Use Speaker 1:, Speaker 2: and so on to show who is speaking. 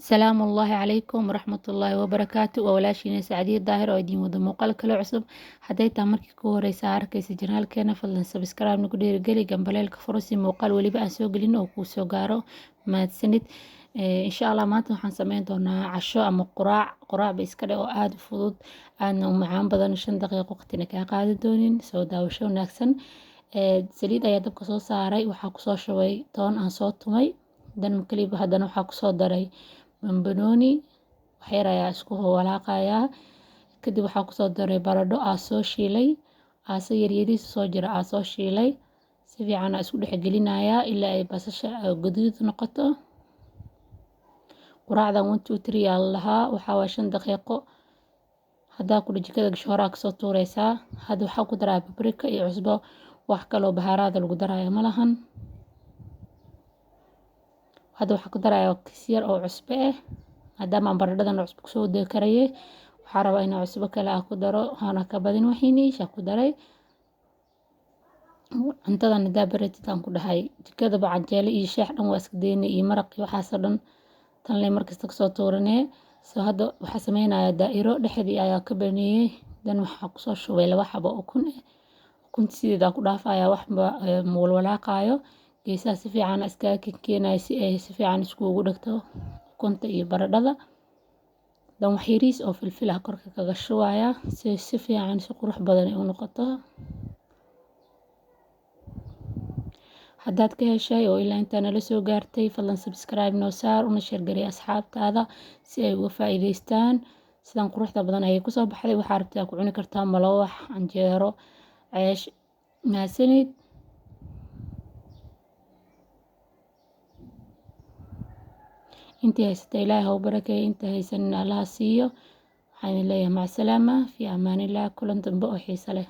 Speaker 1: السلام الله عليكم ورحمة الله وبركاته وولاashina Sacdiya Daahir oo idin wada muuqaal kale cusub haday taa markii ku horeysa arkaysa janaalkeena fadlan subscribe nagu dhiirigeli gambaleelka furo si muuqaal waliba aan soo gelin oo kuu soo gaaro mahadsanid insha Allah maanta waxaan sameyn doonaa casho ama quraac iska dhig oo aad u fudud aadna u macaan badan 5 daqiiqo waqtina ka qaadi doonin soo daawasho wanaagsan saliid ayaa dabka soo saaray waxaa ku soo shubay toon aan soo tumay dan kaliya haddana waxaa ku soo daray bambanooni waxyar ayaa isku walaaqayaa kadib waxaa kusoo daray baradho aan soo shiilay aasa yaryariis soo jira aan soo shiilay si fiican aan isku dhex gelinayaa ilaa ay basasha gaduud noqoto quraacdan 1 2 3 yaa lahaa waxaa waa 5 daqiiqo haddaa ku jikada gasho horaa kasoo tuuraysaa hadda waxaa ku daraa paprika iyo cusbo wax kaloo bahaaraada lagu daraayo ma lahan hadda waxaa ku darayaa kiis yar oo cusbo ah maadaama aan baradhadan cusbo kusoo dee karayay waxaa rabaa inaan cusbo kale aan ku daro hana ka badin waxiiniisha ku daray cuntadan hadaa baratid aan ku dhahay jikada canjeelo iyo shaah dhan waa iska deynay iyo maraq iyo waxaas dhan tan leh markasta kasoo tuuranay soo hadda waxaa sameynayaa daa'iro dhexdii ayaa ka baneeyay dan waxaa kusoo shubay 2 xabo ukun ukunta sideeda ku dhaafayaa waxba walaaqaayo geesaha si fiican iskaga keenay si ay si fiican iskugu dhagto ukunta iyo baradhada dan wax yariis oo filfil ah korka kaga shubaya si fiican si qurux badan ay u noqoto haddaad ka heshay oo ilaa inta nala soo gaartay fadlan subscribe noo saar una share garay asxaabtaada si ay uga faa'iideystaan sidan quruxda badan ay ku soo baxday waxaa rabtaa ku cuni kartaa malawax canjeero ceesh maasanid inta haysata ilaahay ha u barakeeyo inta haysan Allah siiyo waxaan leeyahay mac salaama fi amaanillah kulan dambe oo xiiso leh